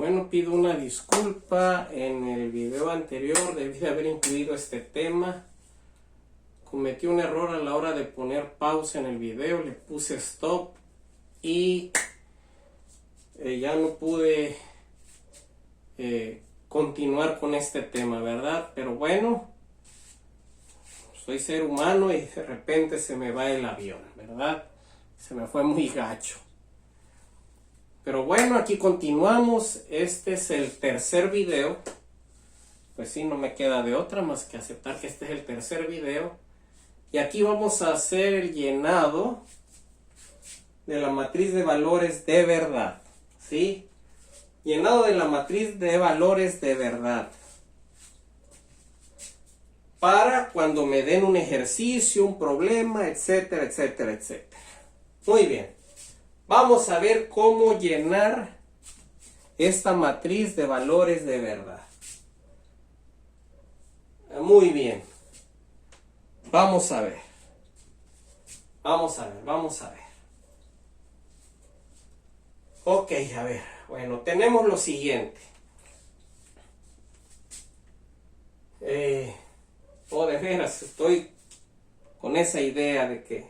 bueno, pido una disculpa. En el video anterior debí de haber incluido este tema. Cometí un error a la hora de poner pausa en el video, le puse stop y ya no pude continuar con este tema, ¿verdad? Pero bueno, soy ser humano y de repente se me va el avión, ¿verdad? Se me fue muy gacho. Pero bueno, aquí continuamos. Este es el tercer video. Pues sí, no me queda de otra más que aceptar que este es el tercer video. Y aquí vamos a hacer el llenado de la matriz de valores de verdad. ¿Sí? Llenado de la matriz de valores de verdad. Para cuando me den un ejercicio, un problema, etcétera, etcétera, etcétera. Muy bien. Vamos a ver cómo llenar esta matriz de valores de verdad. Muy bien. Vamos a ver. Vamos a ver, vamos a ver. Ok, a ver. Bueno, tenemos lo siguiente. De veras, estoy con esa idea de que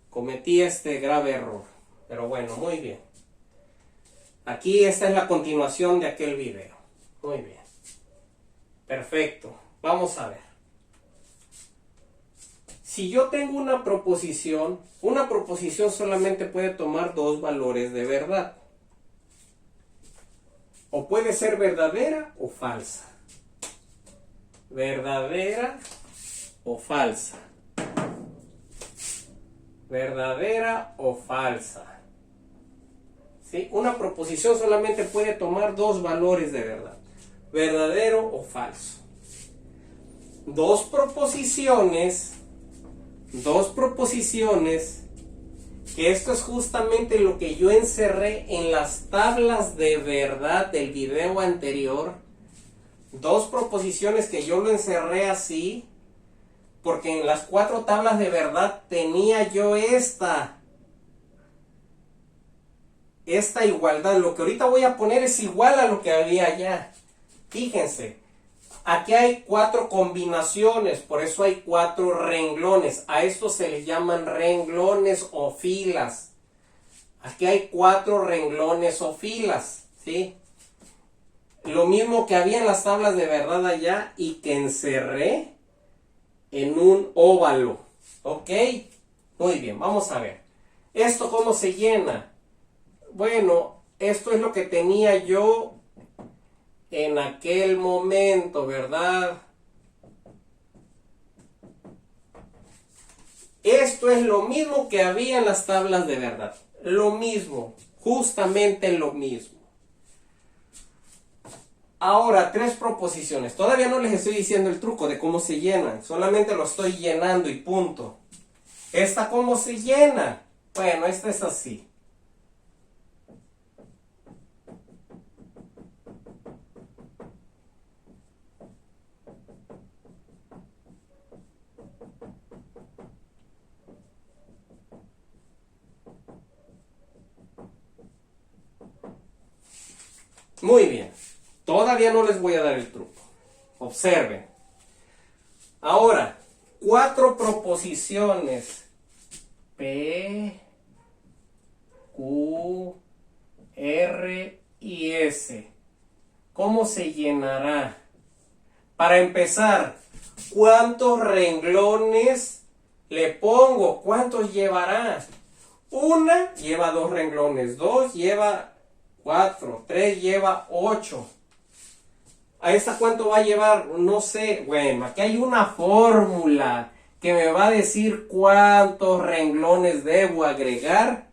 cometí este grave error. Pero bueno, muy bien. Aquí esta es la continuación de aquel video. Muy bien. Perfecto. Vamos a ver. Si yo tengo una proposición solamente puede tomar dos valores de verdad. O puede ser verdadera o falsa. Verdadera o falsa. Verdadera o falsa. ¿Sí? Una proposición solamente puede tomar dos valores de verdad. Verdadero o falso. Dos proposiciones, que esto es justamente lo que yo encerré en las tablas de verdad del video anterior. Dos proposiciones que yo lo encerré así, porque en las 4 tablas de verdad tenía yo esta igualdad. Lo que ahorita voy a poner es igual a lo que había allá. Fíjense. Aquí hay 4 combinaciones, por eso hay 4 renglones. A estos se les llaman renglones o filas. Aquí hay 4 renglones o filas, ¿sí? Lo mismo que había en las tablas de verdad allá y que encerré en un óvalo. ¿Ok? Muy bien, vamos a ver. ¿Esto cómo se llena? Bueno, esto es lo que tenía yo en aquel momento, ¿verdad? Esto es lo mismo que había en las tablas de verdad. Lo mismo, justamente lo mismo. Ahora, 3 proposiciones. Todavía no les estoy diciendo el truco de cómo se llenan. Solamente lo estoy llenando y punto. ¿Esta cómo se llena? Bueno, esta es así. Muy bien. Todavía no les voy a dar el truco. Observen. Ahora, 4 proposiciones. P, Q, R y S. ¿Cómo se llenará? Para empezar, ¿cuántos renglones le pongo? ¿Cuántos llevará? Una lleva 2 renglones, 2 lleva 4, 3 lleva 8. ¿A esta cuánto va a llevar? No sé. Bueno, aquí hay una fórmula que me va a decir cuántos renglones debo agregar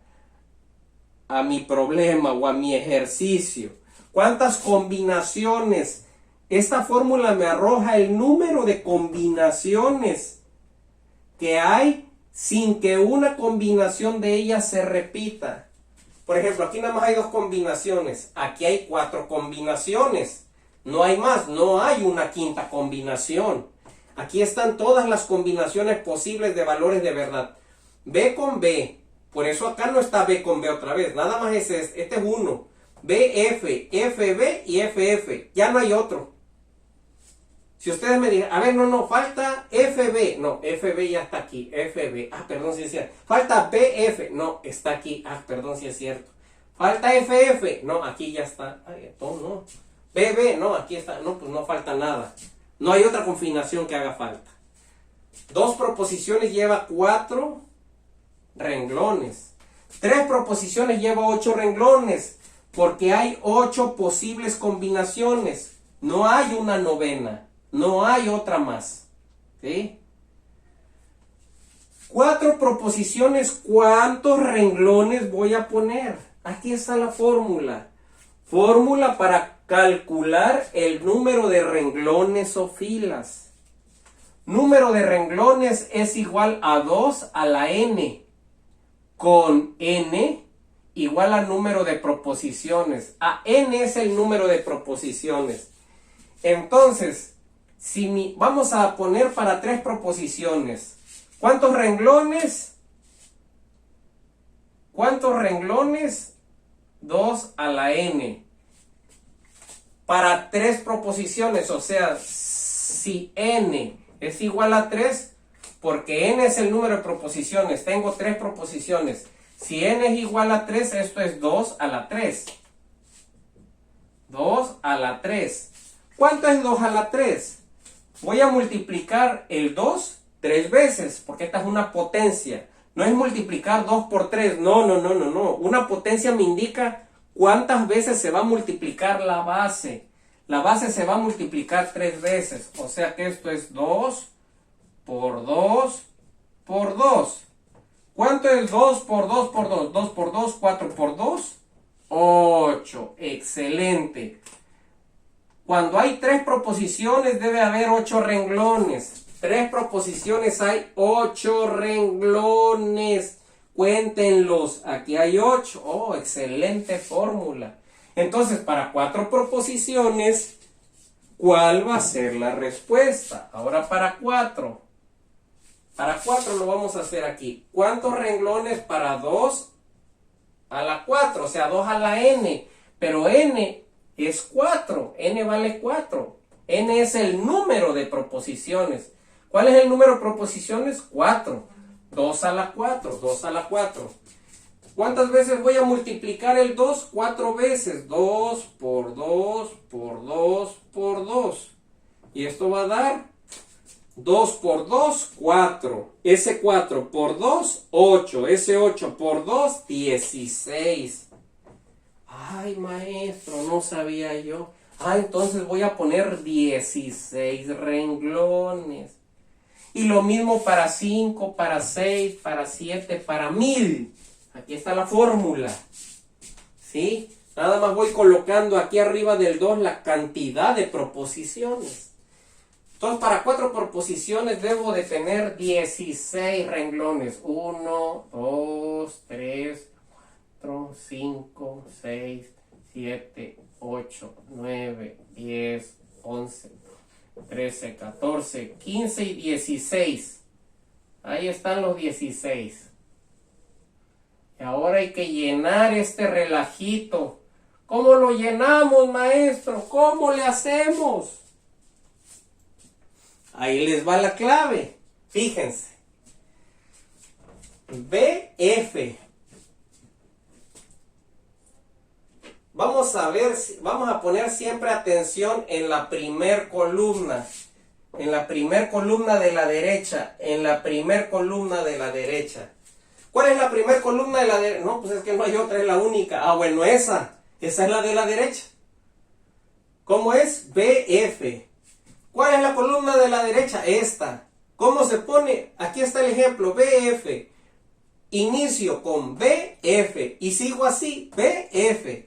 a mi problema o a mi ejercicio. ¿Cuántas combinaciones? Esta fórmula me arroja el número de combinaciones que hay sin que una combinación de ellas se repita. Por ejemplo, aquí nada más hay 2 combinaciones. Aquí hay 4 combinaciones. No hay más, no hay una quinta combinación. Aquí están todas las combinaciones posibles de valores de verdad. B con B. Por eso acá no está B con B otra vez. Nada más este es 1. BF, FB y FF. Ya no hay otro. Si ustedes me dirán, a ver, no, falta FB. No, FB ya está aquí. FB. Ah, perdón si es cierto. Falta BF. No, está aquí. Ah, perdón si es cierto. Falta FF. No, aquí ya está. Ay, no. BB. No, aquí está. No, pues no falta nada. No hay otra combinación que haga falta. Dos proposiciones lleva 4 renglones. 3 proposiciones lleva 8 renglones. Porque hay 8 posibles combinaciones. No hay una novena. No hay otra más. ¿Sí? 4 proposiciones. ¿Cuántos renglones voy a poner? Aquí está la fórmula. Fórmula para calcular el número de renglones o filas. Número de renglones es igual a 2 a la n. Con n igual a número de proposiciones. N es el número de proposiciones. Entonces, vamos a poner para 3 proposiciones. ¿Cuántos renglones? ¿Cuántos renglones? 2 a la n. Para 3 proposiciones, o sea, si n es igual a 3, porque n es el número de proposiciones, tengo 3 proposiciones. Si n es igual a 3, esto es 2 a la 3. 2 a la 3. ¿Cuánto es 2 a la 3? Voy a multiplicar el 2 3 veces, porque esta es una potencia. No es multiplicar 2 por 3, no. Una potencia me indica cuántas veces se va a multiplicar la base. La base se va a multiplicar 3 veces, o sea que esto es 2 por 2 por 2. ¿Cuánto es 2 por 2 por 2? 2 por 2, 4 por 2, 8. Excelente. Cuando hay 3 proposiciones debe haber 8 renglones. 3 proposiciones hay 8 renglones. Cuéntenlos. Aquí hay 8. Oh, excelente fórmula. Entonces, para 4 proposiciones, ¿cuál va a ser la respuesta? Ahora para 4. Para 4 lo vamos a hacer aquí. ¿Cuántos renglones para 2 a la 4? O sea, 2 a la n. Pero n es 4. N vale 4. N es el número de proposiciones. ¿Cuál es el número de proposiciones? 4. 2 a la 4. 2 a la 4. ¿Cuántas veces voy a multiplicar el 2? 4 veces. 2 por 2 por 2 por 2. Y esto va a dar 2 por 2, 4. Ese 4 por 2, 8. Ese 8 por 2, 16. Ay, maestro, no sabía yo. Entonces voy a poner 16 renglones. Y lo mismo para 5, para 6, para 7, para 1000. Aquí está la fórmula. ¿Sí? Nada más voy colocando aquí arriba del 2 la cantidad de proposiciones. Entonces, para 4 proposiciones debo de tener 16 renglones. 1, 2, 3, 4, 5, 6, 7, 8, 9, 10, 11, 13, 14, 15 y 16. Ahí están los 16. Y ahora hay que llenar este relajito. ¿Cómo lo llenamos, maestro? ¿Cómo le hacemos? Ahí les va la clave. Fíjense. BF. Vamos a poner siempre atención en la primer columna. En la primer columna de la derecha. En la primer columna de la derecha. ¿Cuál es la primer columna de la derecha? No, pues es que no hay otra, es la única. Bueno, esa. Esa es la de la derecha. ¿Cómo es? BF. ¿Cuál es la columna de la derecha? Esta. ¿Cómo se pone? Aquí está el ejemplo. BF. Inicio con BF. Y sigo así. BF.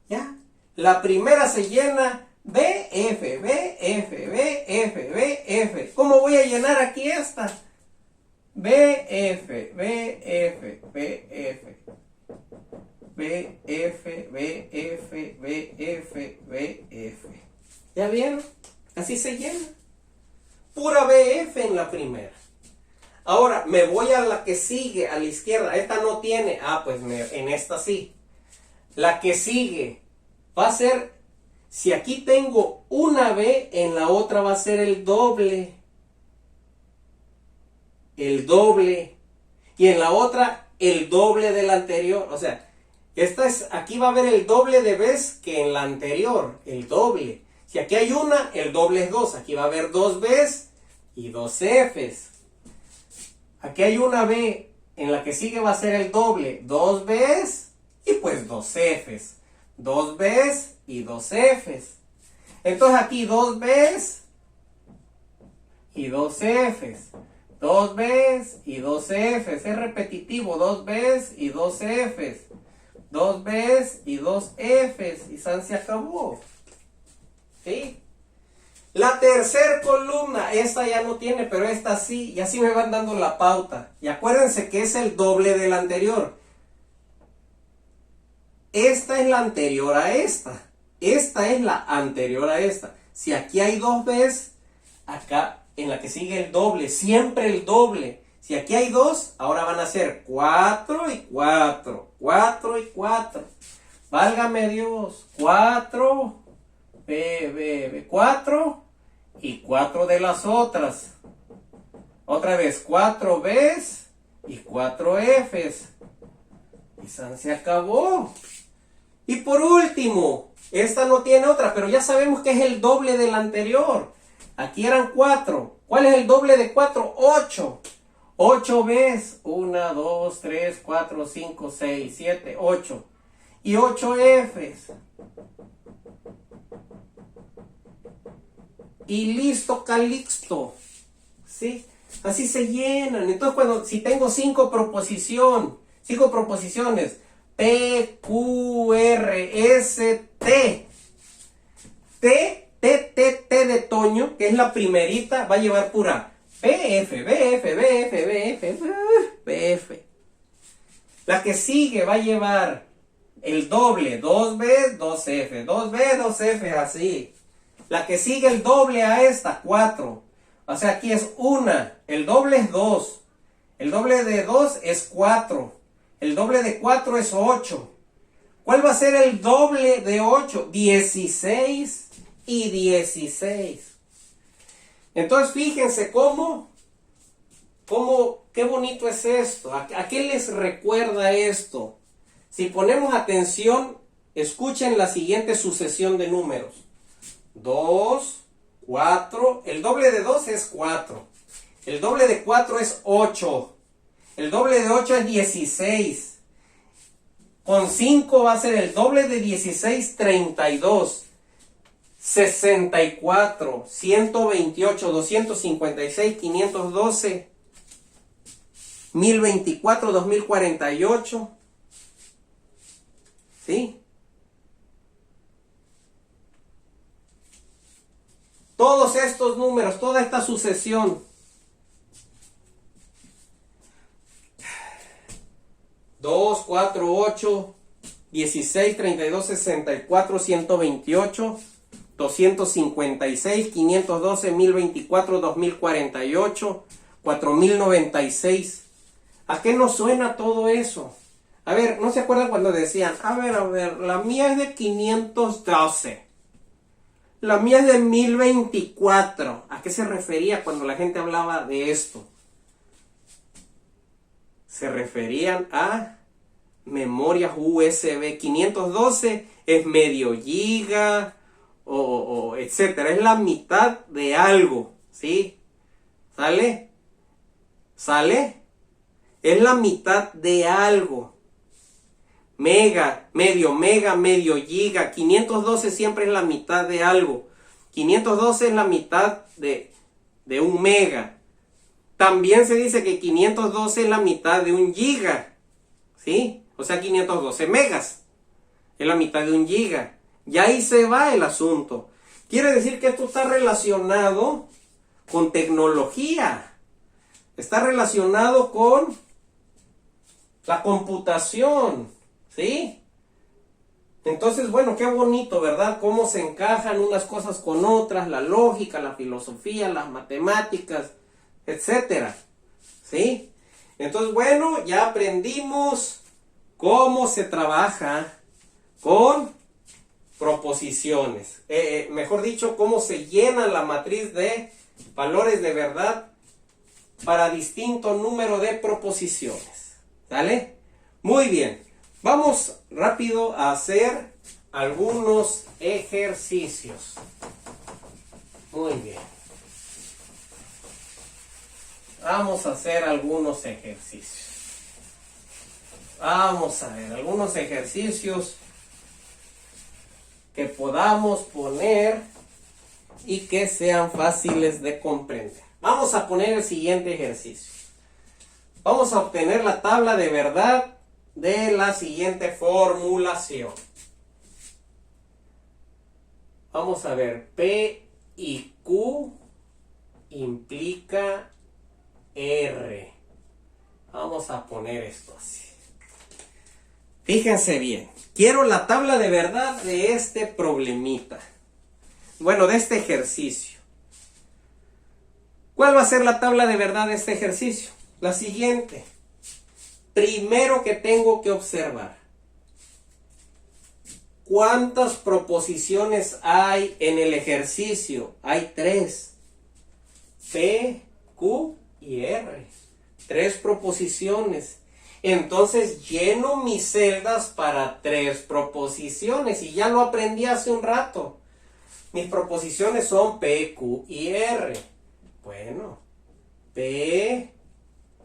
¿Ya? La primera se llena BF, BF, BF, BF. ¿Cómo voy a llenar aquí esta? BF, BF, BF. BF, BF, BF, BF. ¿Ya vieron? Así se llena. Pura BF en la primera. Ahora me voy a la que sigue, a la izquierda. Esta no tiene. Pues en esta sí. La que sigue va a ser, si aquí tengo una B, en la otra va a ser el doble. El doble. Y en la otra, el doble de la anterior. O sea, aquí va a haber el doble de B's que en la anterior. El doble. Si aquí hay una, el doble es 2. Aquí va a haber 2 B's y 2 F's. Aquí hay una B. En la que sigue va a ser el doble. 2 B's y pues 2 F's. 2 B's y 2 F's. Entonces aquí 2 B's y 2 F's. 2 B's y 2 F's. Es repetitivo. 2 B's y 2 F's. 2 B's y 2 F's. Y se acabó. ¿Sí? La tercera columna, esta ya no tiene, pero esta sí. Y así me van dando la pauta. Y acuérdense que es el doble de la anterior. Esta es la anterior a esta. Esta es la anterior a esta. Si aquí hay 2 B's, acá en la que sigue el doble. Siempre el doble. Si aquí hay 2, ahora van a ser 4 y 4. 4 y 4. Válgame Dios. 4. 4 y 4 de las otras. Otra vez 4 B's y 4 F's. Y se acabó. Y por último, esta no tiene otra, pero ya sabemos que es el doble de la anterior. Aquí eran 4. ¿Cuál es el doble de 4? 8. 8 B's. 1, 2, 3, 4, 5, 6, 7, 8. Y 8 F's. Y listo, calixto. ¿Sí? Así se llenan. Entonces, si tengo 5 proposiciones, P, Q, R, S, T. T de Toño, que es la primerita, va a llevar pura B, F, B, F, B, F, B, F, B, F. La que sigue va a llevar el doble, 2B, 2F, 2B, 2F, así. La que sigue el doble a esta, 4. O sea, aquí es 1, el doble es 2. El doble de 2 es 4. El doble de 4 es 8. ¿Cuál va a ser el doble de 8? 16 y 16. Entonces, fíjense qué bonito es esto. ¿A qué les recuerda esto? Si ponemos atención, escuchen la siguiente sucesión de números. 2, 4, el doble de 2 es 4. El doble de 4 es 8. El doble de 8 es 16. Con 5 va a ser el doble de 16, 32. 64, 128, 256, 512, 1024, 2048. ¿Sí? Todos estos números, toda esta sucesión. 2, 4, 8, 16, 32, 64, 128, 256, 512, 1024, 2048, 4096. ¿A qué nos suena todo eso? A ver, ¿no se acuerdan cuando decían, a ver, la mía es de 512? La mía es de 1024. ¿A qué se refería cuando la gente hablaba de esto? Se referían a memorias USB. 512 es medio giga o etcétera. Es la mitad de algo. ¿Sí? ¿Sale? ¿Sale? Es la mitad de algo. Mega, medio giga. 512 siempre es la mitad de algo. 512 es la mitad de un mega. También se dice que 512 es la mitad de un giga. ¿Sí? O sea, 512 megas es la mitad de un giga. Y ahí se va el asunto. Quiere decir que esto está relacionado con tecnología. Está relacionado con la computación. ¿Sí? Entonces, bueno, qué bonito, ¿verdad? Cómo se encajan unas cosas con otras, la lógica, la filosofía, las matemáticas, etcétera. ¿Sí? Entonces, bueno, ya aprendimos cómo se trabaja con proposiciones. Mejor dicho, cómo se llena la matriz de valores de verdad para distinto número de proposiciones. ¿Sale? Muy bien. Vamos rápido a hacer algunos ejercicios. Muy bien. Vamos a hacer algunos ejercicios. Vamos a ver algunos ejercicios que podamos poner y que sean fáciles de comprender. Vamos a poner el siguiente ejercicio. Vamos a obtener la tabla de verdad de la siguiente formulación. Vamos a ver, P y Q implica R. Vamos a poner esto así. Fíjense bien, quiero la tabla de verdad de este problemita. Bueno, de este ejercicio. ¿Cuál va a ser la tabla de verdad de este ejercicio? La siguiente. Primero que tengo que observar. ¿Cuántas proposiciones hay en el ejercicio? Hay 3. P, Q y R. 3 proposiciones. Entonces lleno mis celdas para 3 proposiciones. Y ya lo aprendí hace un rato. Mis proposiciones son P, Q y R. Bueno, P,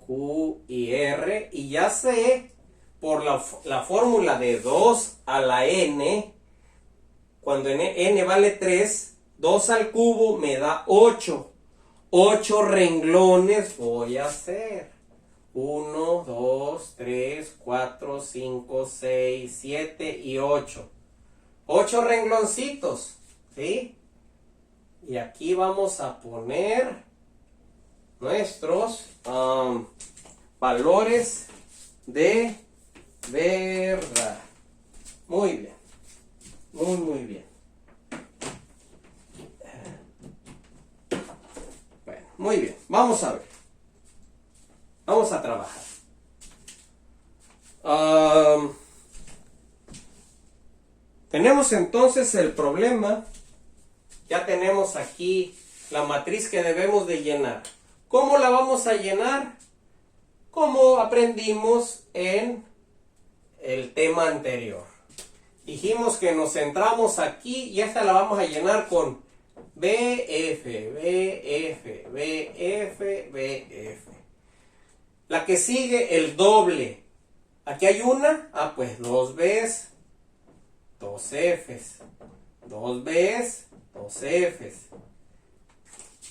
Q y R. Y ya sé, por la fórmula de 2 a la n, cuando n vale 3, 2 al cubo me da 8. 8 renglones voy a hacer. 1, 2, 3, 4, 5, 6, 7 y 8. 8 rengloncitos, ¿sí? Y aquí vamos a poner nuestros valores de verdad. Muy bien. Muy bien. Bueno, muy bien. Vamos a ver. Vamos a trabajar. Tenemos entonces el problema. Ya tenemos aquí la matriz que debemos de llenar. ¿Cómo la vamos a llenar? Como aprendimos en el tema anterior. Dijimos que nos centramos aquí y esta la vamos a llenar con BF, BF, BF, BF. La que sigue, el doble. Aquí hay una, pues 2 Bs, 2 Fs. 2 Bs, 2 Fs.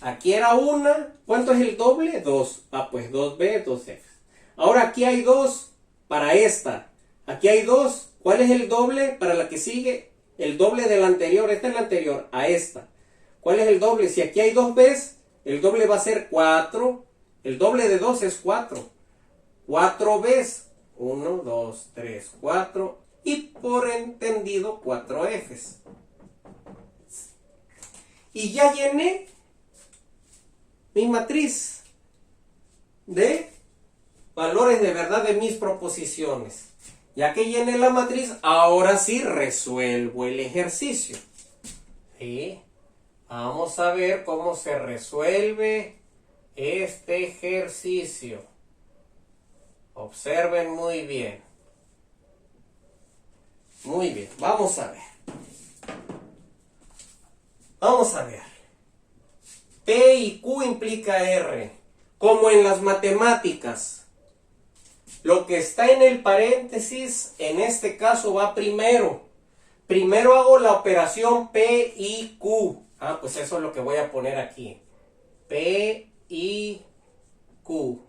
Aquí era una. ¿Cuánto es el doble? 2. Pues 2B, 2 Fs. Ahora aquí hay 2 para esta. Aquí hay 2. ¿Cuál es el doble para la que sigue? El doble de la anterior. Esta es la anterior a esta. ¿Cuál es el doble? Si aquí hay 2 Bs, el doble va a ser 4. El doble de 2 es 4. 4 Bs. 1, 2, 3, 4. Y por entendido 4 Fs. Y ya llené mi matriz de valores de verdad de mis proposiciones. Ya que llené la matriz, ahora sí resuelvo el ejercicio. ¿Sí? Vamos a ver cómo se resuelve este ejercicio. Observen muy bien. Muy bien, vamos a ver. Vamos a ver. P y Q implica R. Como en las matemáticas. Lo que está en el paréntesis, en este caso va primero. Primero hago la operación P y Q. Pues eso es lo que voy a poner aquí. P y Q.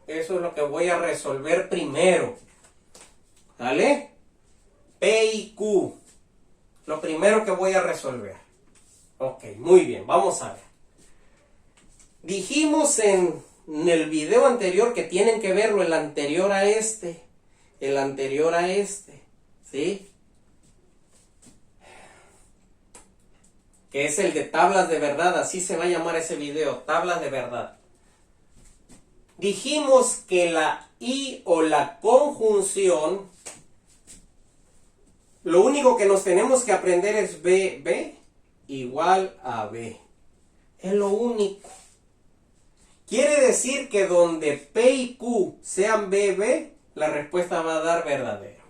Eso es lo que voy a resolver primero. ¿Vale? P y Q. Lo primero que voy a resolver. Ok, muy bien. Vamos a ver. Dijimos en el video anterior que tienen que verlo el anterior a este. El anterior a este. ¿Sí? Que es el de tablas de verdad. Así se va a llamar ese video. Tablas de verdad. Dijimos que la y o la conjunción Lo único que nos tenemos que aprender es BB igual a B. Es lo único. Quiere decir que donde P y Q sean BB, la respuesta va a dar verdadero.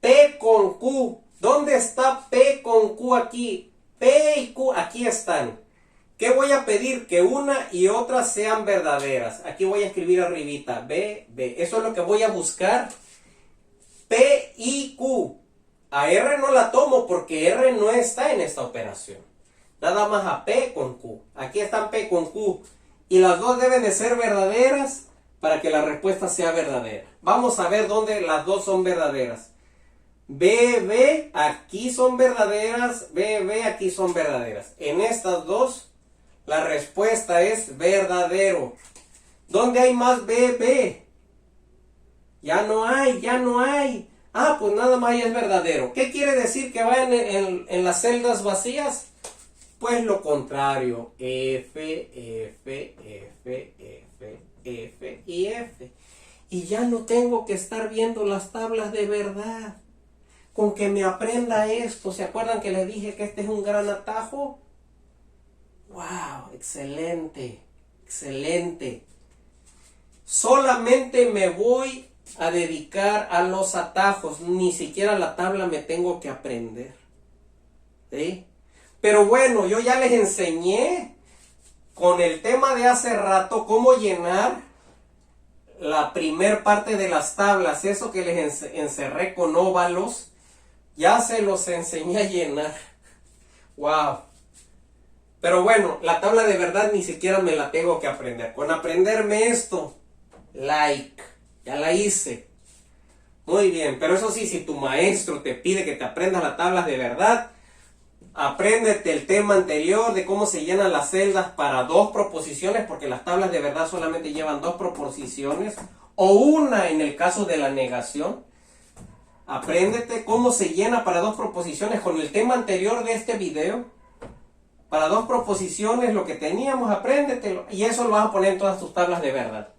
P con Q. ¿Dónde está P con Q aquí? P y Q aquí están. ¿Qué voy a pedir? Que una y otra sean verdaderas. Aquí voy a escribir arribita. B, B. Eso es lo que voy a buscar. P y Q. A R no la tomo porque R no está en esta operación. Nada más a P con Q. Aquí están P con Q. Y las dos deben de ser verdaderas para que la respuesta sea verdadera. Vamos a ver dónde las dos son verdaderas. B, B, aquí son verdaderas. B, B, aquí son verdaderas. En estas dos, la respuesta es verdadero. ¿Dónde hay más B, B? Ya no hay, ya no hay. Ah, pues nada más ya es verdadero. ¿Qué quiere decir que va en las celdas vacías? Pues lo contrario. F, F, F, F, F y F. Y ya no tengo que estar viendo las tablas de verdad. Con que me aprenda esto. ¿Se acuerdan que les dije que este es un gran atajo? ¡Wow! Excelente. Excelente. Solamente me voy a dedicar a los atajos. Ni siquiera la tabla me tengo que aprender. ¿Sí? Pero bueno, yo ya les enseñé con el tema de hace rato cómo llenar la primer parte de las tablas. Eso que les encerré con óvalos, ya se los enseñé a llenar. ¡Wow! Pero bueno, la tabla de verdad ni siquiera me la tengo que aprender. Con aprenderme esto, like, ya la hice. Muy bien, pero eso sí, si tu maestro te pide que te aprendas las tablas de verdad, apréndete el tema anterior de cómo se llenan las celdas para dos proposiciones, porque las tablas de verdad solamente llevan dos proposiciones, o una en el caso de la negación. Apréndete cómo se llena para dos proposiciones con el tema anterior de este video. Para dos proposiciones, lo que teníamos, apréndetelo. Y eso lo vas a poner en todas tus tablas de verdad.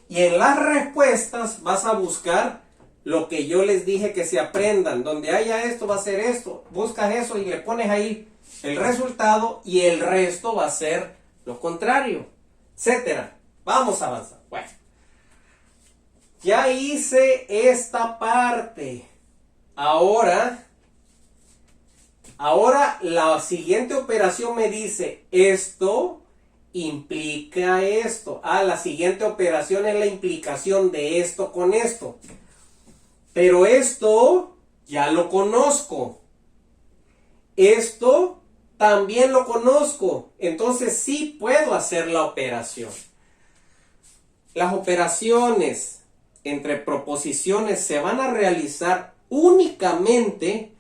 Y en las respuestas vas a buscar lo que yo les dije que se aprendan. Donde haya esto, va a ser esto. Buscas eso y le pones ahí el resultado. Y el resto va a ser lo contrario, etcétera. Vamos a avanzar. Bueno. Ya hice esta parte. Ahora la siguiente operación me dice, esto implica esto. Ah, la siguiente operación es la implicación de esto con esto. Pero esto ya lo conozco. Esto también lo conozco. Entonces sí puedo hacer la operación. Las operaciones entre proposiciones se van a realizar únicamente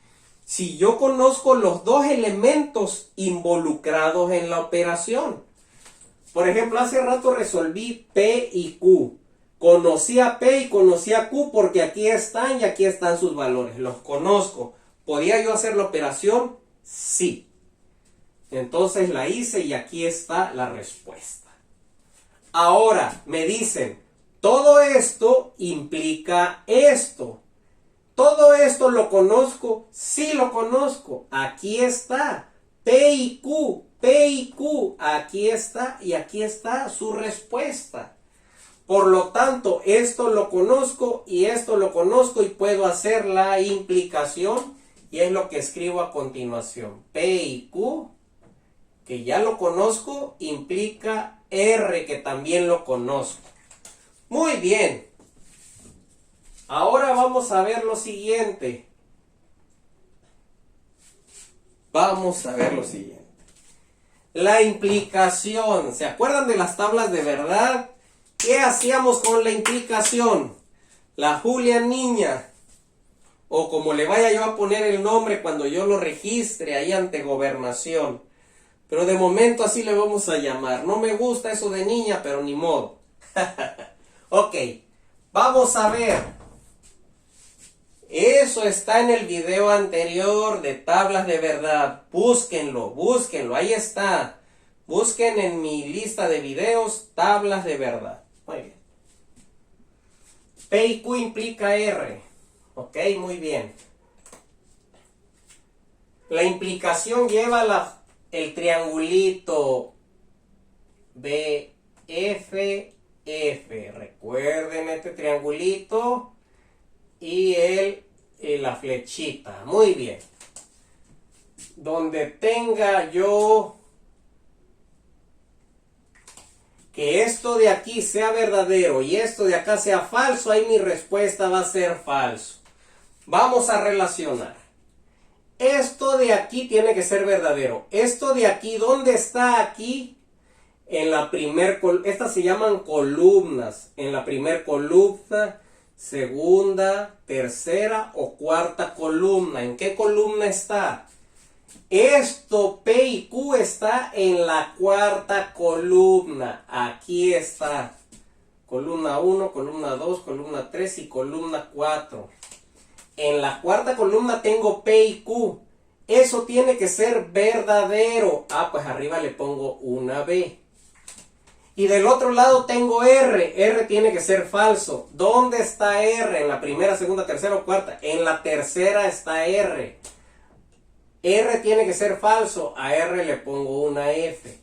si yo conozco los dos elementos involucrados en la operación. Por ejemplo, hace rato resolví P y Q. Conocí a P y conocí a Q porque aquí están y aquí están sus valores. Los conozco. ¿Podía yo hacer la operación? Sí. Entonces la hice y aquí está la respuesta. Ahora me dicen, todo esto implica esto. ¿Todo esto lo conozco? Sí lo conozco. Aquí está. P y Q. P y Q. Aquí está y aquí está su respuesta. Por lo tanto, esto lo conozco y esto lo conozco y puedo hacer la implicación. Y es lo que escribo a continuación. P y Q, que ya lo conozco, implica R, que también lo conozco. Muy bien. Ahora vamos a ver lo siguiente. Vamos a ver lo siguiente. La implicación. ¿Se acuerdan de las tablas de verdad? ¿Qué hacíamos con la implicación? La Julia niña, o como le vaya yo a poner el nombre cuando yo lo registre ahí ante gobernación. Pero de momento así le vamos a llamar. No me gusta eso de niña, pero ni modo. Ok, vamos a ver. Eso está en el video anterior de tablas de verdad. Búsquenlo, búsquenlo, ahí está. Busquen en mi lista de videos tablas de verdad. Muy bien. P y Q implica R. Ok, muy bien. La implicación lleva el triangulito BFF. Recuerden este triangulito y la flechita. Muy bien. Donde tenga yo que esto de aquí sea verdadero y esto de acá sea falso, ahí mi respuesta va a ser falso. Vamos a relacionar. Esto de aquí tiene que ser verdadero. Esto de aquí, ¿dónde está aquí? En la primer columna. Estas se llaman columnas. En la primer columna, segunda, tercera o cuarta columna. ¿En qué columna está? Esto P y Q está en la cuarta columna. Aquí está. Columna 1, columna 2, columna 3 y columna 4. En la cuarta columna tengo P y Q. Eso tiene que ser verdadero. Ah, pues arriba le pongo una B. Y del otro lado tengo R. R tiene que ser falso. ¿Dónde está R? ¿En la primera, segunda, tercera o cuarta? En la tercera está R. R tiene que ser falso. A R le pongo una F.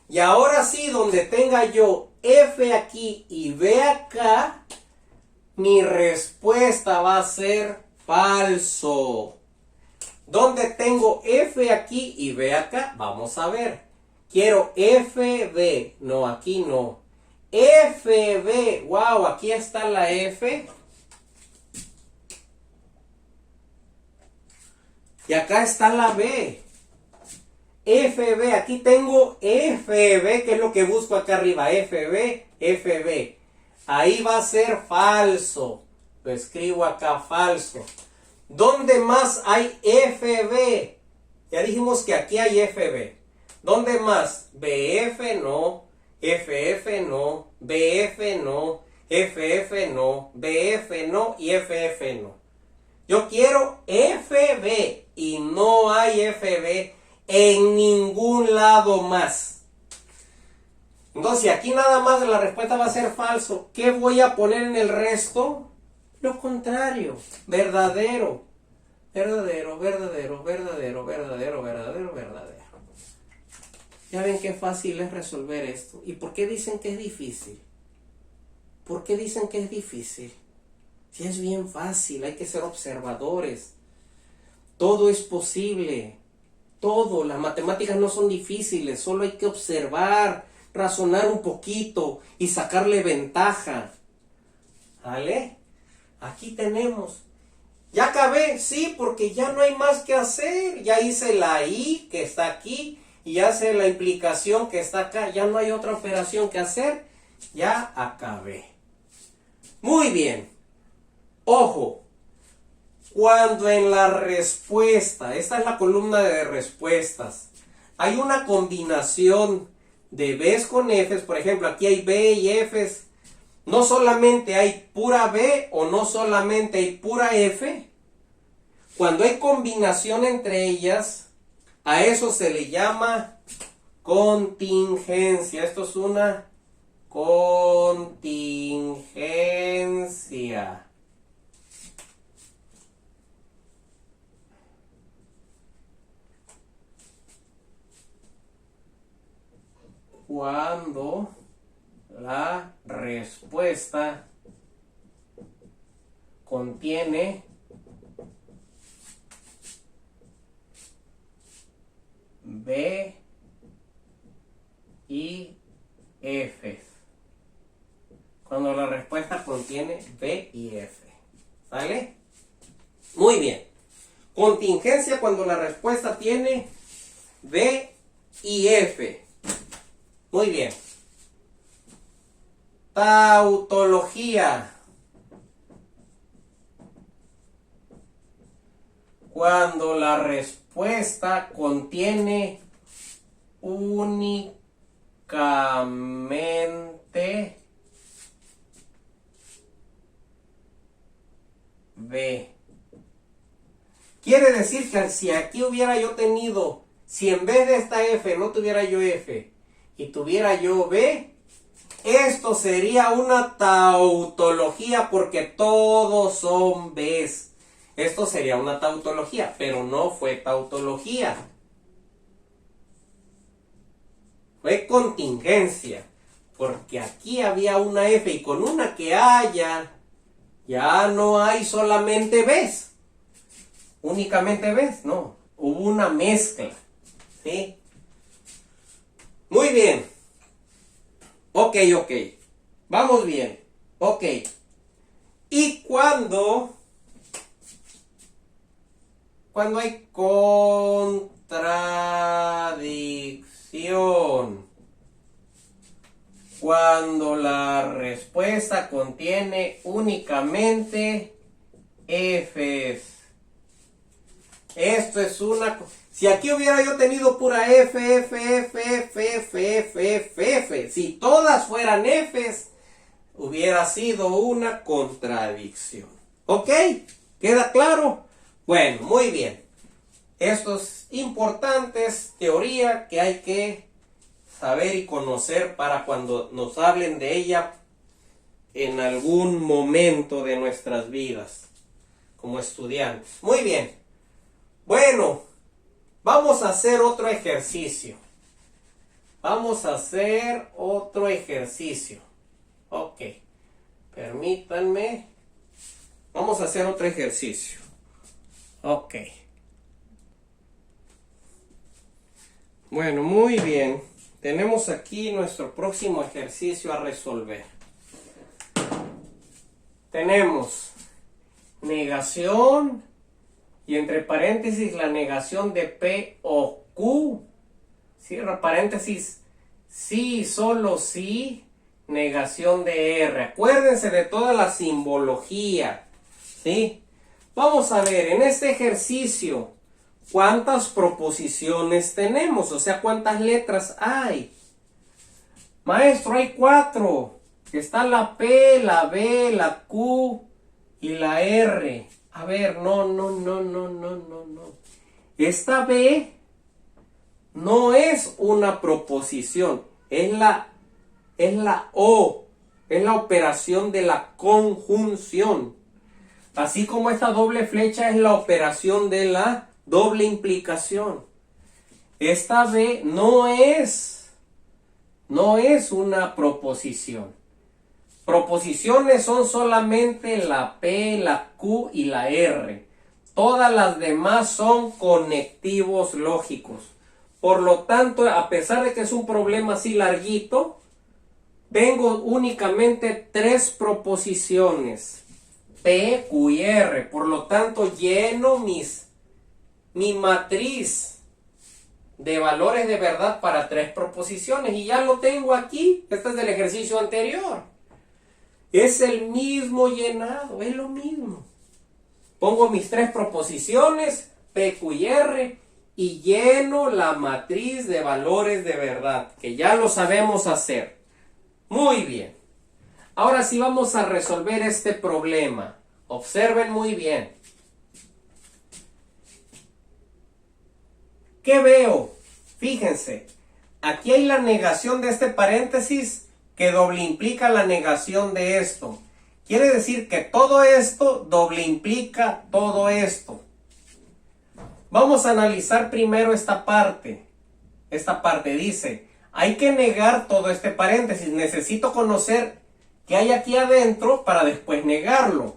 Y ahora sí, donde tenga yo F aquí y B acá, mi respuesta va a ser falso. ¿Dónde tengo F aquí y B acá? Vamos a ver. Quiero FB. No, aquí no. FB. Wow, aquí está la F. Y acá está la B. FB. Aquí tengo FB, que es lo que busco acá arriba. FB, FB. Ahí va a ser falso. Lo escribo acá, falso. ¿Dónde más hay FB? Ya dijimos que aquí hay FB. ¿Dónde más? BF no, FF no, BF no, FF no, BF no y FF no. Yo quiero FB y no hay FB en ningún lado más. Entonces, si aquí nada más la respuesta va a ser falso, ¿qué voy a poner en el resto? Lo contrario, verdadero. Verdadero, verdadero, verdadero, verdadero, verdadero, verdadero. Ya ven qué fácil es resolver esto. ¿Y por qué dicen que es difícil? ¿Por qué dicen que es difícil? Si es bien fácil, hay que ser observadores. Todo es posible. Todo, las matemáticas no son difíciles, solo hay que observar, razonar un poquito y sacarle ventaja. ¿Vale? Aquí tenemos. ¿Ya acabé? Sí, porque ya no hay más que hacer. Ya hice la I que está aquí y ya hice la implicación que está acá. Ya no hay otra operación que hacer. Ya acabé. Muy bien. Ojo. Cuando en la respuesta, esta es la columna de respuestas, hay una combinación de B's con F's, por ejemplo, aquí hay B y F's, no solamente hay pura B o no solamente hay pura F, cuando hay combinación entre ellas, a eso se le llama contingencia. Esto es una contingencia. Cuando la respuesta contiene B y F. Cuando la respuesta contiene B y F. ¿Vale? Muy bien. Contingencia cuando la respuesta tiene B y F. Muy bien. Tautología. Cuando la respuesta contiene únicamente B. Quiere decir que si aquí hubiera yo tenido, si en vez de esta F no tuviera yo F y tuviera yo B, esto sería una tautología porque todos son B's. Esto sería una tautología, pero no fue tautología. Fue contingencia, porque aquí había una F y con una que haya, ya no hay solamente Bs. Únicamente Bs, no. Hubo una mezcla. ¿Sí? Muy bien. Ok. Vamos bien. Ok. Y cuando hay contradicción, cuando la respuesta contiene únicamente Fs. Esto es una... Si aquí hubiera yo tenido pura F, si todas fueran Fs, hubiera sido una contradicción. ¿Ok? ¿Queda claro? Bueno, muy bien. Esto es importante, es teoría que hay que saber y conocer para cuando nos hablen de ella en algún momento de nuestras vidas como estudiantes. Muy bien. Bueno, vamos a hacer otro ejercicio. Ok, permítanme. Vamos a hacer otro ejercicio. Ok. Bueno, muy bien. Tenemos aquí nuestro próximo ejercicio a resolver. Tenemos negación y entre paréntesis la negación de P o Q. Cierra paréntesis. Sí, solo sí. Negación de R. Acuérdense de toda la simbología. ¿Sí? Vamos a ver, en este ejercicio, ¿cuántas proposiciones tenemos? O sea, ¿cuántas letras hay? Maestro, hay 4. Está la P, la B, la Q y la R. A ver, no. Esta B no es una proposición, es la O, es la operación de la conjunción. Así como esta doble flecha es la operación de la doble implicación. Esta B no es una proposición. Proposiciones son solamente la P, la Q y la R. Todas las demás son conectivos lógicos. Por lo tanto, a pesar de que es un problema así larguito, tengo únicamente 3 proposiciones. P, Q y R. Por lo tanto, lleno mi matriz de valores de verdad para 3 proposiciones. Y ya lo tengo aquí. Este es del ejercicio anterior. Es el mismo llenado. Es lo mismo. Pongo mis 3 proposiciones, P, Q y R, y lleno la matriz de valores de verdad, que ya lo sabemos hacer. Muy bien. Ahora sí vamos a resolver este problema. Observen muy bien. ¿Qué veo? Fíjense. Aquí hay la negación de este paréntesis que doble implica la negación de esto. Quiere decir que todo esto doble implica todo esto. Vamos a analizar primero esta parte. Esta parte dice, hay que negar todo este paréntesis. Necesito conocer qué hay aquí adentro para después negarlo.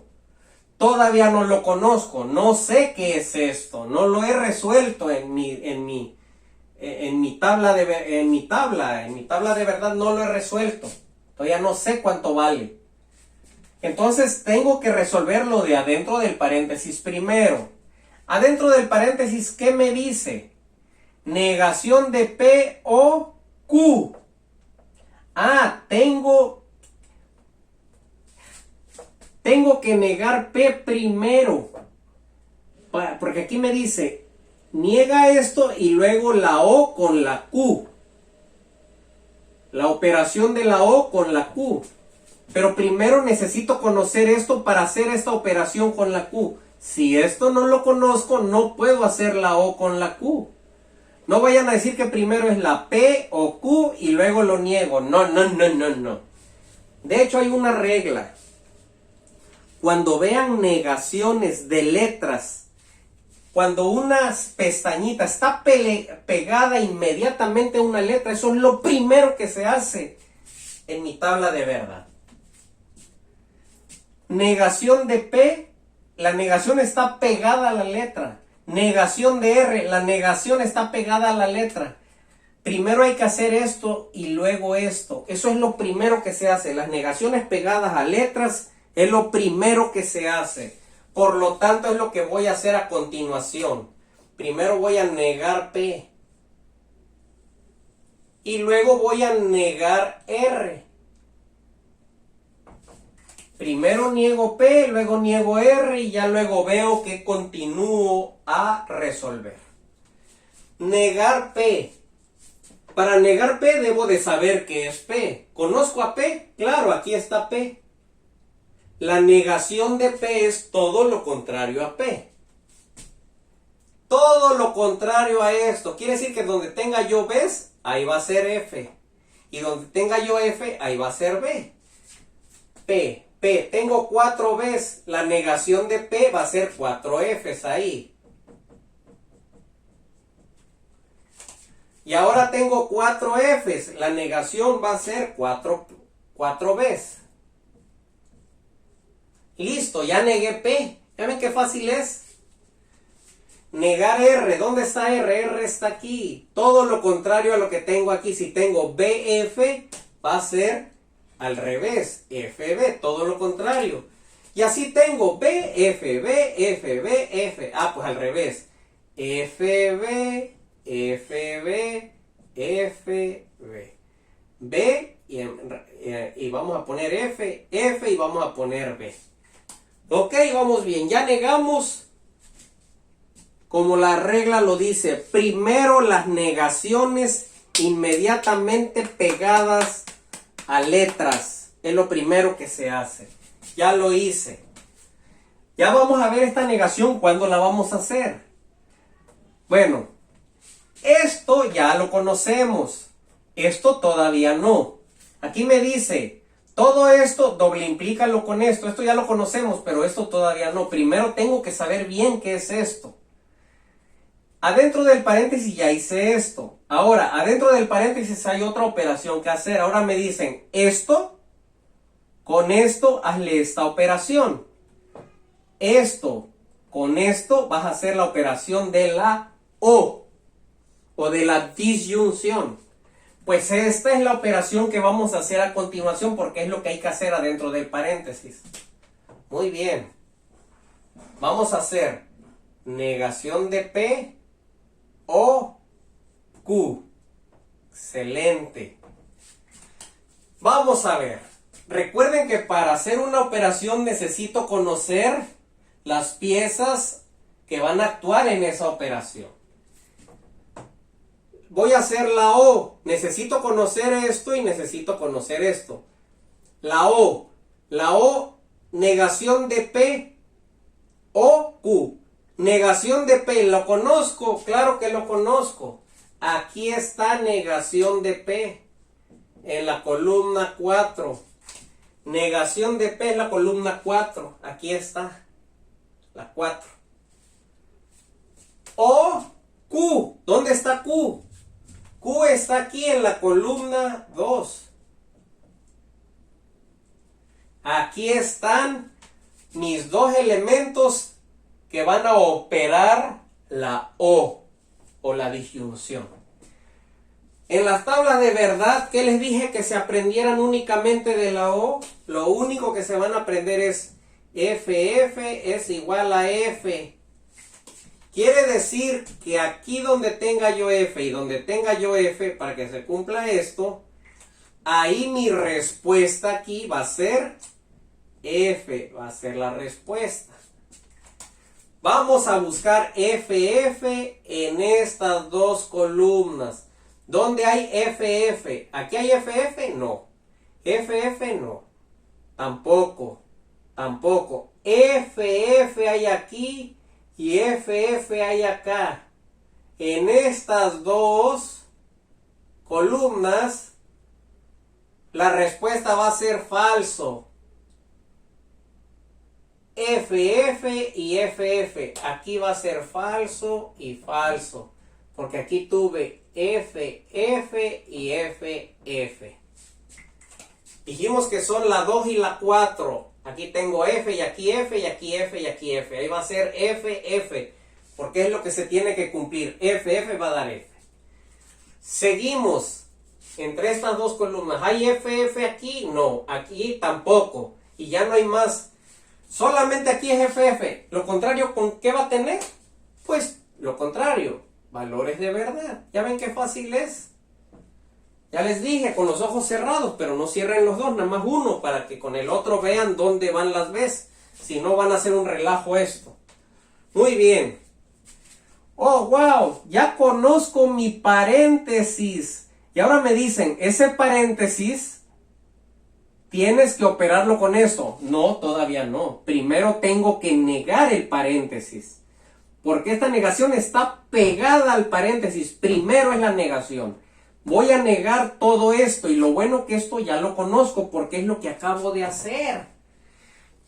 Todavía no lo conozco, no sé qué es esto, no lo he resuelto en mi tabla de verdad no lo he resuelto. Todavía no sé cuánto vale. Entonces tengo que resolverlo de adentro del paréntesis primero. Adentro del paréntesis, ¿qué me dice? Negación de P o Q. Tengo que negar P primero. Porque aquí me dice, niega esto y luego la O con la Q. La operación de la O con la Q. Pero primero necesito conocer esto para hacer esta operación con la Q. Si esto no lo conozco, no puedo hacer la O con la Q. No vayan a decir que primero es la P o Q y luego lo niego. No. De hecho hay una regla. cuando vean negaciones de letras, cuando una pestañita está pegada inmediatamente a una letra, eso es lo primero que se hace en mi tabla de verdad. Negación de P, la negación está pegada a la letra. Negación de R, la negación está pegada a la letra. Primero hay que hacer esto y luego esto. Eso es lo primero que se hace. Las negaciones pegadas a letras es lo primero que se hace. Por lo tanto, es lo que voy a hacer a continuación. Primero voy a negar P. Y luego voy a negar R. Primero niego P, luego niego R y ya luego veo que continúo a resolver. Negar P. Para negar P debo de saber qué es P. ¿Conozco a P? Claro, aquí está P. La negación de P es todo lo contrario a P. Todo lo contrario a esto. Quiere decir que donde tenga yo B, ahí va a ser F. Y donde tenga yo F, ahí va a ser B. P. Tengo 4 Bs. La negación de P va a ser 4 Fs ahí. Y ahora tengo 4 Fs. La negación va a ser 4 Bs. Listo, ya negué P. ¿Ya ven qué fácil es? Negar R. ¿Dónde está R? R está aquí. Todo lo contrario a lo que tengo aquí. Si tengo BF, va a ser al revés. FB, todo lo contrario. Y así tengo BF, BF, BF. Pues al revés. FB, FB, FB. B y vamos a poner F, F y vamos a poner B. Ok, vamos bien. Ya negamos. Como la regla lo dice, primero las negaciones inmediatamente pegadas a letras. Es lo primero que se hace. Ya lo hice. Ya vamos a ver esta negación, ¿cuándo la vamos a hacer? Bueno, esto ya lo conocemos. Esto todavía no. Aquí me dice, todo esto doble implícalo con esto. Esto ya lo conocemos, pero esto todavía no. Primero tengo que saber bien qué es esto. Adentro del paréntesis ya hice esto. Ahora, adentro del paréntesis hay otra operación que hacer. Ahora me dicen, esto, con esto, hazle esta operación. Esto, con esto, vas a hacer la operación de la O de la disyunción. Pues esta es la operación que vamos a hacer a continuación porque es lo que hay que hacer adentro del paréntesis. Muy bien. Vamos a hacer negación de P o Q. Excelente. Vamos a ver. Recuerden que para hacer una operación necesito conocer las piezas que van a actuar en esa operación. Voy a hacer la O. Necesito conocer esto y necesito conocer esto. La O, negación de P o Q. Negación de P, ¿lo conozco? Claro que lo conozco. Aquí está negación de P en la columna 4. Negación de P es la columna 4. Aquí está la 4. O Q, ¿dónde está Q? Q está aquí en la columna 2. Aquí están mis dos elementos que van a operar la O la disyunción. En las tablas de verdad, ¿qué les dije? Que se aprendieran únicamente de la O. Lo único que se van a aprender es FF es igual a F. Quiere decir que aquí donde tenga yo F y donde tenga yo F, para que se cumpla esto, ahí mi respuesta aquí va a ser F, va a ser la respuesta. Vamos a buscar FF en estas dos columnas. ¿Dónde hay FF? ¿Aquí hay FF? No. FF no. Tampoco. FF hay aquí y FF hay acá. En estas dos columnas la respuesta va a ser falso. FF y FF. Aquí va a ser falso y falso. Porque aquí tuve FF y FF. Dijimos que son la 2 y la 4. Aquí tengo F y aquí F y aquí F y aquí F. Ahí va a ser FF. Porque es lo que se tiene que cumplir. FF va a dar F. Seguimos. Entre estas dos columnas. ¿Hay FF aquí? No. Aquí tampoco. Y ya no hay más. Solamente aquí es FF. Lo contrario, ¿con qué va a tener? Pues lo contrario. Valores de verdad. ¿Ya ven qué fácil es? Ya les dije, con los ojos cerrados, pero no cierren los dos, nada más uno, para que con el otro vean dónde van las veces. Si no, van a hacer un relajo esto. Muy bien. Oh, wow, ya conozco mi paréntesis. Y ahora me dicen, ese paréntesis, tienes que operarlo con eso. No, todavía no. Primero tengo que negar el paréntesis. Porque esta negación está pegada al paréntesis. Primero es la negación. Voy a negar todo esto y lo bueno que esto ya lo conozco porque es lo que acabo de hacer.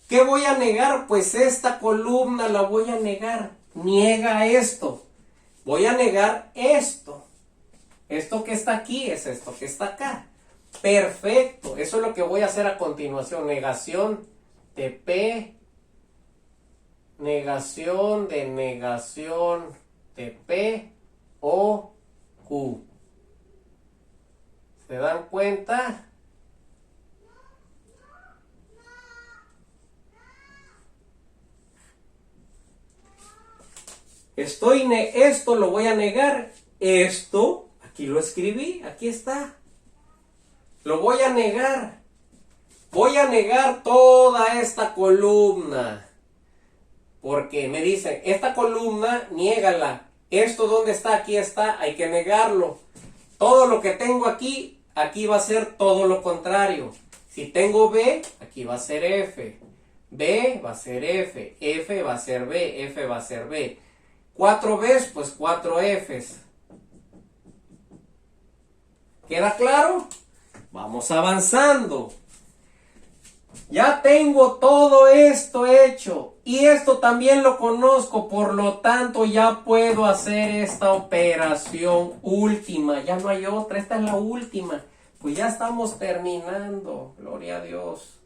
¿Qué voy a negar? Pues esta columna la voy a negar. Niega esto. Voy a negar esto. Esto que está aquí es esto que está acá. Perfecto. Eso es lo que voy a hacer a continuación. Negación de P. Negación de P o Q. ¿Se dan cuenta? Esto lo voy a negar. Esto, aquí lo escribí, aquí está. Lo voy a negar. Voy a negar toda esta columna. Porque me dicen, esta columna, niégala. Esto, ¿dónde está? Aquí está, hay que negarlo. Todo lo que tengo aquí, aquí va a ser todo lo contrario. Si tengo B, aquí va a ser F. B va a ser F. F va a ser B. F va a ser B. 4 Bs, pues 4 Fs. ¿Queda claro? Vamos avanzando. Ya tengo todo esto hecho. Y esto también lo conozco. Por lo tanto, ya puedo hacer esta operación última. Ya no hay otra. Esta es la última. Pues ya estamos terminando. Gloria a Dios.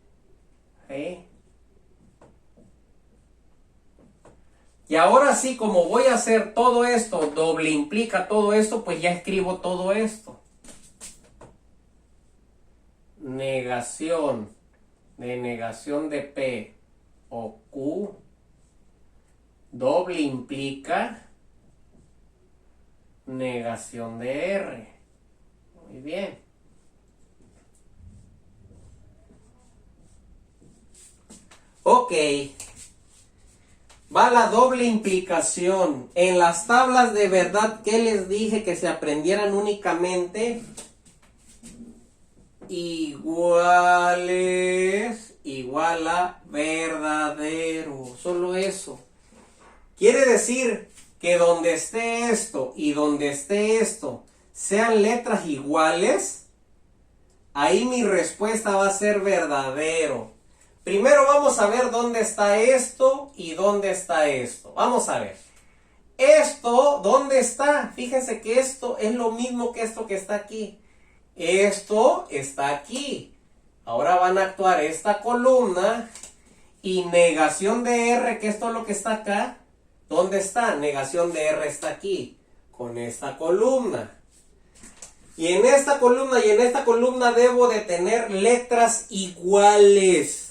Y ahora sí, como voy a hacer todo esto, doble implica todo esto, pues ya escribo todo esto. Negación de P o Q, doble implica negación de R. Muy bien. Ok. Va la doble implicación. En las tablas de verdad, ¿qué les dije? Que se aprendieran únicamente iguales, igual a verdadero. Solo eso. Quiere decir que donde esté esto y donde esté esto sean letras iguales, ahí mi respuesta va a ser verdadero. Primero vamos a ver dónde está esto y dónde está esto. Vamos a ver. Esto, ¿dónde está? Fíjense que esto es lo mismo que esto que está aquí. Esto está aquí. Ahora van a actuar esta columna y negación de R, que esto es lo que está acá. ¿Dónde está? Negación de R está aquí, con esta columna. Y en esta columna debo de tener letras iguales.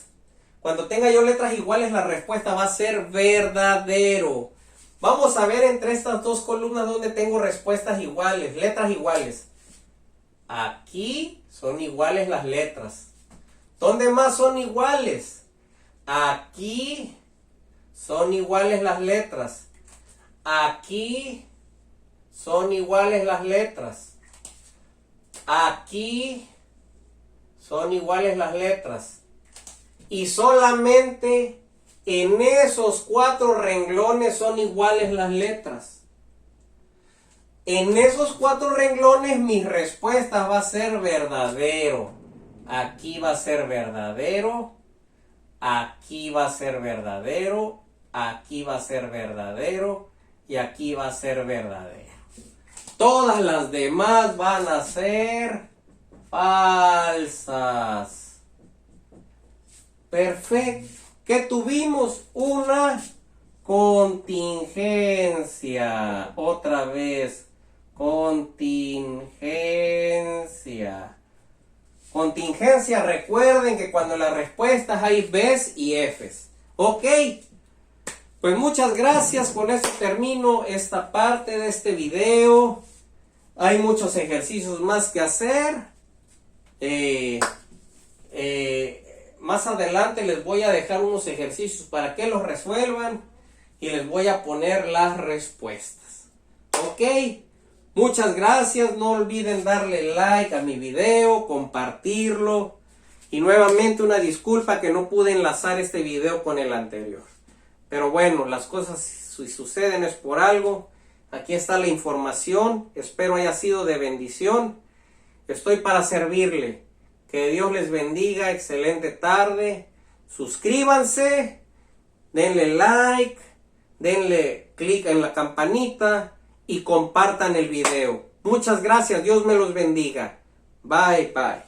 Cuando tenga yo letras iguales, la respuesta va a ser verdadero. Vamos a ver entre estas dos columnas donde tengo respuestas iguales, letras iguales. Aquí son iguales las letras. ¿Dónde más son iguales? Aquí son iguales las letras. Aquí son iguales las letras. Aquí son iguales las letras. Y solamente en esos 4 renglones son iguales las letras. En esos 4 renglones mi respuesta va a ser verdadero. Aquí va a ser verdadero. aquí va a ser verdadero, aquí va a ser verdadero y aquí va a ser verdadero. Todas las demás van a ser falsas. Perfecto. ¿Qué tuvimos? Una contingencia. Otra vez. Contingencia. Contingencia, recuerden que cuando las respuestas hay B's y F's. Ok. Pues muchas gracias. Con esto termino esta parte de este video. Hay muchos ejercicios más que hacer. Más adelante les voy a dejar unos ejercicios para que los resuelvan y les voy a poner las respuestas. Ok, muchas gracias. No olviden darle like a mi video, compartirlo y nuevamente una disculpa que no pude enlazar este video con el anterior. Pero bueno, las cosas si suceden es por algo. Aquí está la información. Espero haya sido de bendición. Estoy para servirle. Que Dios les bendiga, excelente tarde. Suscríbanse, denle like, denle clic en la campanita y compartan el video. Muchas gracias, Dios me los bendiga. Bye, bye.